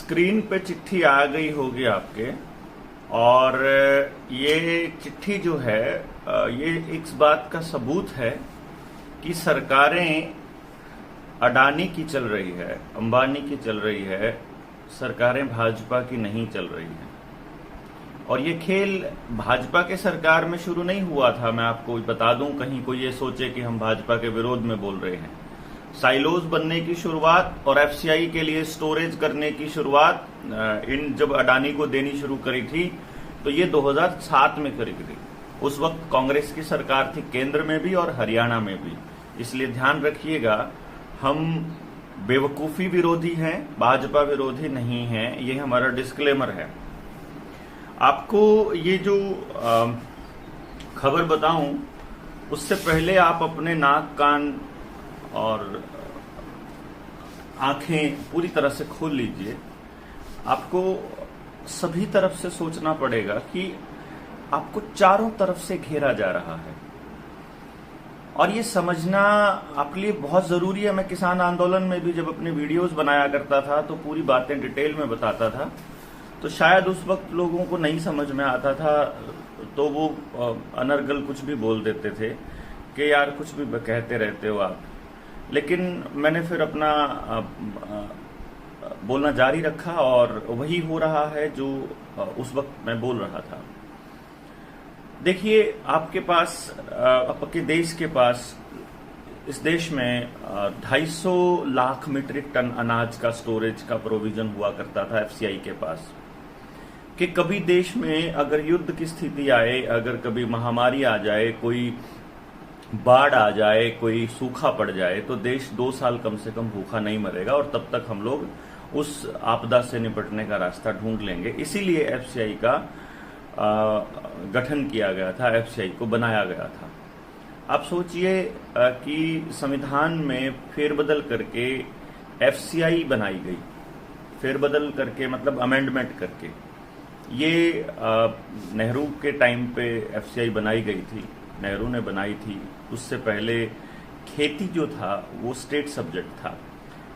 Screen पे चिट्ठी आ गई होगी आपके। और ये चिट्ठी जो है ये इस बात का सबूत है कि सरकारें अडानी की चल रही है, अंबानी की चल रही है, सरकारें भाजपा की नहीं चल रही हैं। और ये खेल भाजपा के सरकार में शुरू नहीं हुआ था। मैं आपको बता दूं, कहीं कोई ये सोचे कि हम भाजपा के विरोध में बोल रहे हैं। साइलोज बनने की शुरुआत और एफसीआई के लिए स्टोरेज करने की शुरुआत इन जब अडानी को देनी शुरू करी थी तो ये 2007 में करी गई। उस वक्त कांग्रेस की सरकार थी, केंद्र में भी और हरियाणा में भी। इसलिए ध्यान रखिएगा, हम बेवकूफी विरोधी हैं, भाजपा विरोधी नहीं हैं। ये हमारा डिस्क्लेमर है। आपको ये जो खबर बताऊं उससे पहले आप अपने नाक, कान और आंखें पूरी तरह से खोल लीजिए। आपको सभी तरफ से सोचना पड़ेगा कि आपको चारों तरफ से घेरा जा रहा है और ये समझना आपके लिए बहुत जरूरी है। मैं किसान आंदोलन में भी जब अपने वीडियोस बनाया करता था तो पूरी बातें डिटेल में बताता था, तो शायद उस वक्त लोगों को नहीं समझ में आता था, तो वो अनर्गल कुछ भी बोल देते थे कि यार कुछ भी कहते रहते हो आप। लेकिन मैंने फिर अपना बोलना जारी रखा और वही हो रहा है जो उस वक्त मैं बोल रहा था। देखिए, आपके पास, आपके देश के पास, इस देश में 250 लाख मीट्रिक टन अनाज का स्टोरेज का प्रोविजन हुआ करता था एफसीआई के पास। कि कभी देश में अगर युद्ध की स्थिति आए, अगर कभी महामारी आ जाए, कोई बाढ़ आ जाए, कोई सूखा पड़ जाए, तो देश 2 साल कम से कम भूखा नहीं मरेगा और तब तक हम लोग उस आपदा से निपटने का रास्ता ढूंढ लेंगे। इसीलिए एफसीआई का गठन किया गया था, एफसीआई को बनाया गया था। आप सोचिए कि संविधान में फेरबदल करके एफसीआई बनाई गई। फेरबदल करके मतलब अमेंडमेंट करके। ये नेहरू के टाइम पे एफसीआई बनाई गई थी, नेहरू ने बनाई थी। उससे पहले खेती जो था वो स्टेट सब्जेक्ट था,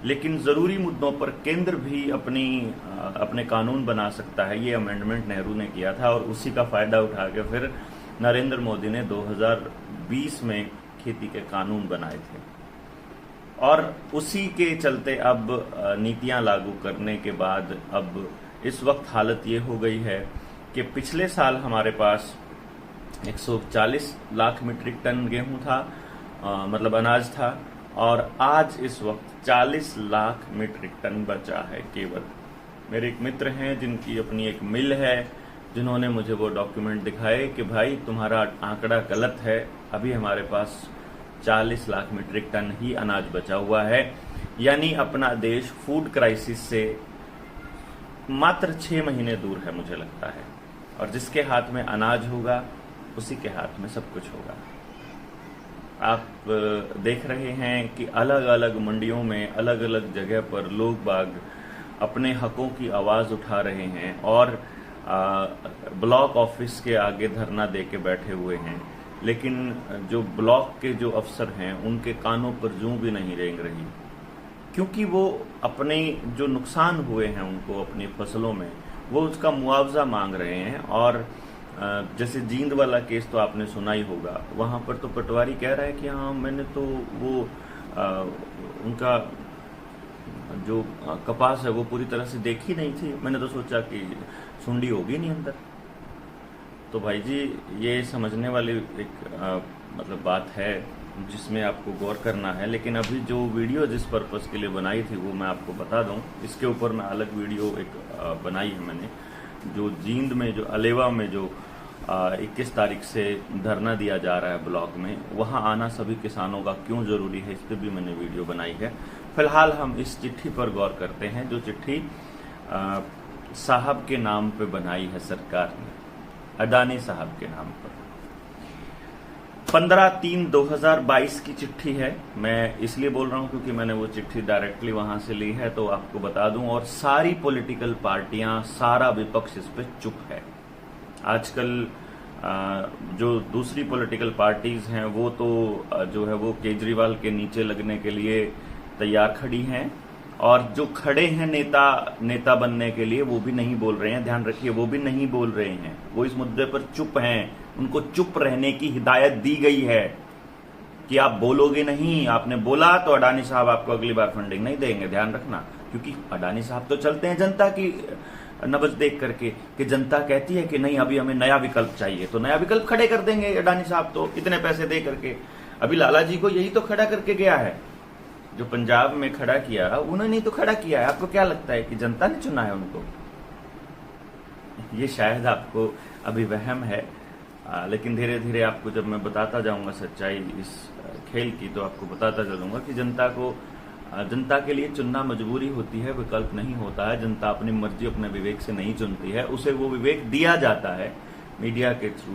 लेकिन जरूरी मुद्दों पर केंद्र भी अपने कानून बना सकता है। ये अमेंडमेंट नेहरू ने किया था और उसी का फायदा उठा के फिर नरेंद्र मोदी ने 2020 में खेती के कानून बनाए थे। और उसी के चलते अब नीतियां लागू करने के बाद अब इस वक्त हालत ये हो गई है कि पिछले साल हमारे पास 140 लाख मीट्रिक टन गेहूं था, मतलब अनाज था, और आज इस वक्त 40 लाख मीट्रिक टन बचा है केवल। मेरे एक मित्र हैं जिनकी अपनी एक मिल है, जिन्होंने मुझे वो डॉक्यूमेंट दिखाए कि भाई तुम्हारा आंकड़ा गलत है, अभी हमारे पास 40 लाख मीट्रिक टन ही अनाज बचा हुआ है। यानी अपना देश फूड क्राइसिस से मात्र 6 महीने दूर है, मुझे लगता है। और जिसके हाथ में अनाज होगा उसी के हाथ में सब कुछ होगा। आप देख रहे हैं कि अलग अलग मंडियों में, अलग अलग जगह पर लोग बाग अपने हकों की आवाज उठा रहे हैं और ब्लॉक ऑफिस के आगे धरना दे के बैठे हुए हैं। लेकिन जो ब्लॉक के जो अफसर हैं उनके कानों पर जूं भी नहीं रेंग रही, क्योंकि वो अपने जो नुकसान हुए हैं उनको अपनी फसलों में, वो उसका मुआवजा मांग रहे हैं। और जैसे जींद वाला केस तो आपने सुना ही होगा, वहां पर तो पटवारी कह रहा है कि हाँ मैंने तो वो उनका जो कपास है वो पूरी तरह से देखी नहीं थी, मैंने तो सोचा कि सुंडी होगी नहीं अंदर। तो भाई जी, ये समझने वाली एक मतलब बात है जिसमें आपको गौर करना है। लेकिन अभी जो वीडियो जिस पर्पस के लिए बनाई थी वो मैं आपको बता दूं। इसके ऊपर मैं अलग वीडियो एक बनाई है मैंने, जो जींद में, जो अलेवा में जो 21 तारीख से धरना दिया जा रहा है ब्लॉक में, वहां आना सभी किसानों का क्यों जरूरी है, इस पर भी मैंने वीडियो बनाई है। फिलहाल हम इस चिट्ठी पर गौर करते हैं, जो चिट्ठी साहब के नाम पे बनाई है सरकार ने, अडानी साहब के नाम पर। 15/3/2022 की चिट्ठी है। मैं इसलिए बोल रहा हूं क्योंकि मैंने वो चिट्ठी डायरेक्टली वहां से ली है, तो आपको बता दूं। और सारी पॉलिटिकल पार्टियां, सारा विपक्ष इस पे चुप है। आजकल जो दूसरी पॉलिटिकल पार्टीज हैं वो तो जो है वो केजरीवाल के नीचे लगने के लिए तैयार खड़ी हैं और जो खड़े हैं नेता बनने के लिए वो भी नहीं बोल रहे हैं, ध्यान रखिए, वो भी नहीं बोल रहे हैं, वो इस मुद्दे पर चुप हैं। उनको चुप रहने की हिदायत दी गई है कि आप बोलोगे नहीं, आपने बोला तो अडानी साहब आपको अगली बार फंडिंग नहीं देंगे, ध्यान रखना। क्योंकि अडानी साहब तो चलते हैं जनता की नब्ज देख करके कि जनता कहती है कि नहीं अभी हमें नया विकल्प चाहिए, तो नया विकल्प खड़े कर देंगे अडानी साहब तो इतने पैसे दे करके। अभी लाला जी को यही तो खड़ा करके गया है, जो पंजाब में खड़ा किया उन्होंने तो खड़ा किया है। आपको क्या लगता है कि जनता ने चुना है उनको? ये शायद आपको अभी वहम है, लेकिन धीरे धीरे आपको जब मैं बताता जाऊंगा सच्चाई इस खेल की, तो आपको बताता चलूंगा कि जनता के लिए चुनना मजबूरी होती है, विकल्प नहीं होता है। जनता अपनी मर्जी अपने विवेक से नहीं चुनती है, उसे वो विवेक दिया जाता है मीडिया के थ्रू,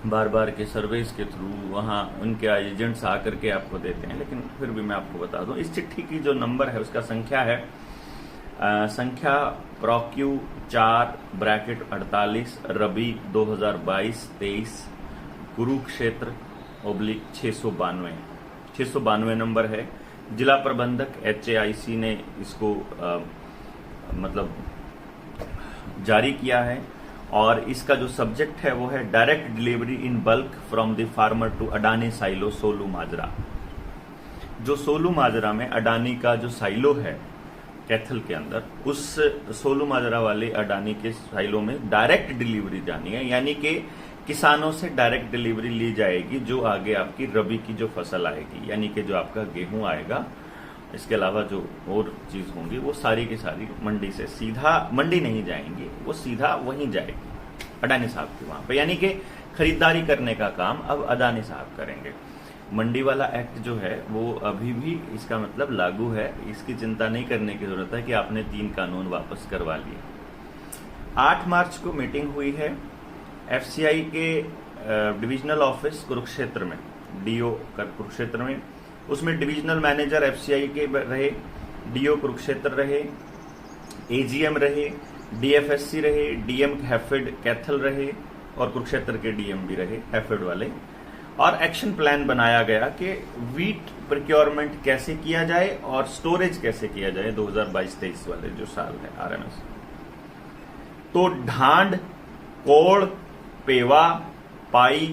बार बार के सर्वेस के थ्रू, वहां उनके एजेंट्स आकर के आपको देते हैं। लेकिन फिर भी मैं आपको बता दूं, इस चिट्ठी की जो नंबर है उसका संख्या है संख्या प्रोक्यू 4-48 रबी 2022-23 कुरुक्षेत्र /692 692 नंबर है। जिला प्रबंधक HAIC ने इसको मतलब जारी किया है और इसका जो सब्जेक्ट है वो है direct delivery in bulk from the farmer to Adani silo Solu Majra. जो सोलू माजरा में अडानी का जो साइलो है कैथल के अंदर, उस सोलू माजरा वाले अडानी के साइलो में डायरेक्ट डिलीवरी जानी है, यानी कि किसानों से डायरेक्ट डिलीवरी ली जाएगी जो आगे आपकी रबी की जो फसल आएगी, यानी कि जो आपका गेहूं आएगा, इसके अलावा जो और चीज होंगी वो सारी की सारी मंडी से सीधा, मंडी नहीं जाएंगी, वो सीधा वहीं जाएगी अडानी साहब के वहां पे, यानी कि खरीदारी करने का काम अब अडानी साहब करेंगे। मंडी वाला एक्ट जो है वो अभी भी इसका मतलब लागू है, इसकी चिंता नहीं करने की जरूरत है कि आपने 3 कानून वापस करवा लिए। 8 मार्च को मीटिंग हुई है FCI के डिविजनल ऑफिस कुरुक्षेत्र में, DO कुरुक्षेत्र में, उसमें डिविजनल मैनेजर FCI के रहे, DO कुरुक्षेत्र रहे, AGM रहे, DFSC रहे, DM हैफेड कैथल रहे और कुरुक्षेत्र के DM भी रहे हैफेड वाले। और एक्शन प्लान बनाया गया कि वीट प्रोक्योरमेंट कैसे किया जाए और स्टोरेज कैसे किया जाए 2022-23 वाले जो साल है RMS। तो ढांड, कोड़, पेवा, पाई,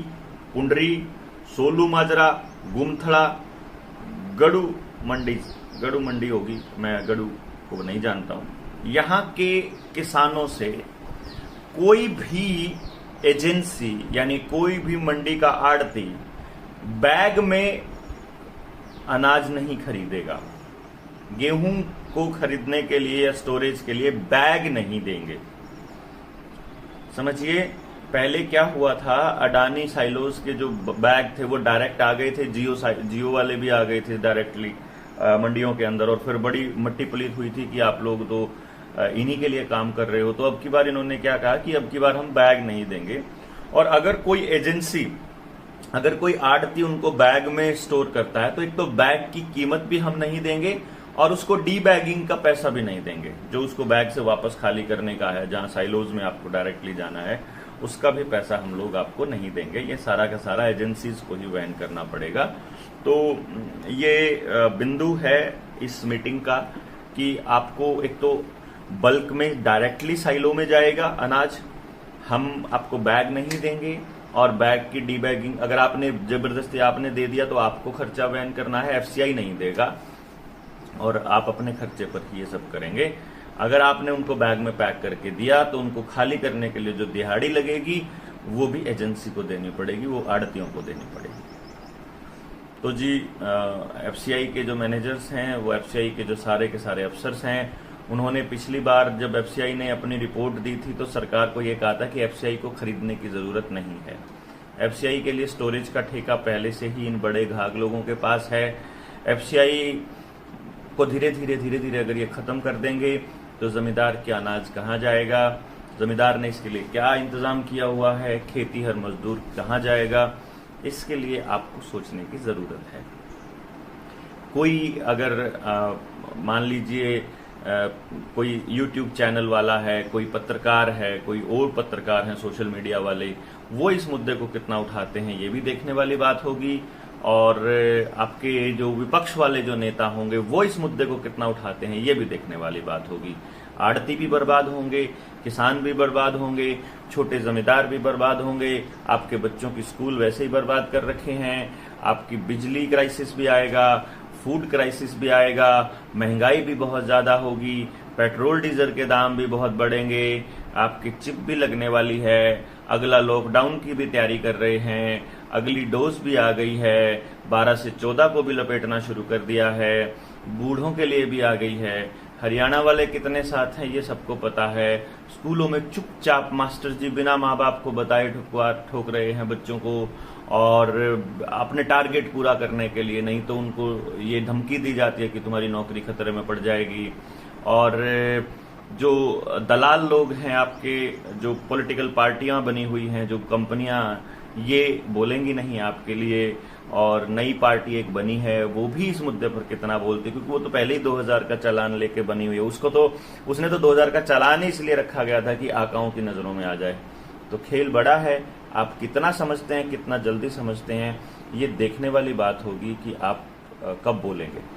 पुंडरी, सोलू माजरा, गुमथड़ा, गड़ू मंडी होगी, मैं गड़ू को नहीं जानता हूं। यहां के किसानों से कोई भी एजेंसी यानी कोई भी मंडी का आड़ती बैग में अनाज नहीं खरीदेगा। गेहूं को खरीदने के लिए या स्टोरेज के लिए बैग नहीं देंगे। समझिए, पहले क्या हुआ था, अडानी साइलोस के जो बैग थे वो डायरेक्ट आ गए थे, जियो वाले भी आ गए थे डायरेक्टली मंडियों के अंदर, और फिर बड़ी मट्टी पलीत हुई थी कि आप लोग तो इन्हीं के लिए काम कर रहे हो। तो अब की बार इन्होंने क्या कहा कि अब की बार हम बैग नहीं देंगे, और अगर कोई एजेंसी, अगर कोई आड़ती उनको बैग में स्टोर करता है तो एक तो बैग की कीमत भी हम नहीं देंगे और उसको डी बैगिंग का पैसा भी नहीं देंगे, जो उसको बैग से वापस खाली करने का है, जहां साइलोज में आपको डायरेक्टली जाना है, उसका भी पैसा हम लोग आपको नहीं देंगे। ये सारा का सारा एजेंसीज को ही वहन करना पड़ेगा। तो ये बिंदु है इस मीटिंग का कि आपको एक तो बल्क में डायरेक्टली साइलो में जाएगा अनाज, हम आपको बैग नहीं देंगे, और बैग की डी बैगिंग अगर आपने जबरदस्ती आपने दे दिया तो आपको खर्चा वहन करना है, FCI नहीं देगा और आप अपने खर्चे पर ही ये सब करेंगे। अगर आपने उनको बैग में पैक करके दिया तो उनको खाली करने के लिए जो दिहाड़ी लगेगी वो भी एजेंसी को देनी पड़ेगी, वो आड़तियों को देनी पड़ेगी। तो जी FCI के जो मैनेजर्स हैं, वो FCI के जो सारे के सारे अफसर्स हैं, उन्होंने पिछली बार जब FCI ने अपनी रिपोर्ट दी थी तो सरकार को यह कहा था कि FCI को खरीदने की जरूरत नहीं है। FCI के लिए स्टोरेज का ठेका पहले से ही इन बड़े घाघ लोगों के पास है। FCI को धीरे धीरे अगर ये खत्म कर देंगे तो जमींदार के अनाज कहाँ जाएगा, जमींदार ने इसके लिए क्या इंतजाम किया हुआ है, खेती हर मजदूर कहाँ जाएगा, इसके लिए आपको सोचने की जरूरत है। कोई अगर मान लीजिए कोई YouTube चैनल वाला है, कोई पत्रकार है, कोई और पत्रकार हैं सोशल मीडिया वाले, वो इस मुद्दे को कितना उठाते हैं ये भी देखने वाली बात होगी। और आपके जो विपक्ष वाले जो नेता होंगे वो इस मुद्दे को कितना उठाते हैं, ये भी देखने वाली बात होगी। आड़ती भी बर्बाद होंगे, किसान भी बर्बाद होंगे, छोटे जमींदार भी बर्बाद होंगे, आपके बच्चों की स्कूल वैसे ही बर्बाद कर रखे हैं, आपकी बिजली क्राइसिस भी आएगा, फूड क्राइसिस भी आएगा, महंगाई भी बहुत ज्यादा होगी, पेट्रोल डीजल के दाम भी बहुत बढ़ेंगे, आपकी चिप भी लगने वाली है, अगला लॉकडाउन की भी तैयारी कर रहे हैं, अगली डोज भी आ गई है, 12 से 14 को भी लपेटना शुरू कर दिया है, बूढ़ों के लिए भी आ गई है, हरियाणा वाले कितने साथ हैं ये सबको पता है। स्कूलों में चुपचाप मास्टर जी बिना माँ बाप को बताए ठोक रहे हैं बच्चों को, और अपने टारगेट पूरा करने के लिए, नहीं तो उनको ये धमकी दी जाती है कि तुम्हारी नौकरी खतरे में पड़ जाएगी। और जो दलाल लोग हैं, आपके जो पॉलिटिकल पार्टियां बनी हुई हैं, जो कंपनियां, ये बोलेंगी नहीं आपके लिए। और नई पार्टी एक बनी है, वो भी इस मुद्दे पर कितना बोलती है, क्योंकि वो तो पहले ही 2000 का चालान लेके बनी हुई है। उसने तो 2000 का चालान ही इसलिए रखा गया था कि आकाओं की नजरों में आ जाए। तो खेल बड़ा है, आप कितना समझते हैं, कितना जल्दी समझते हैं, ये देखने वाली बात होगी कि आप कब बोलेंगे।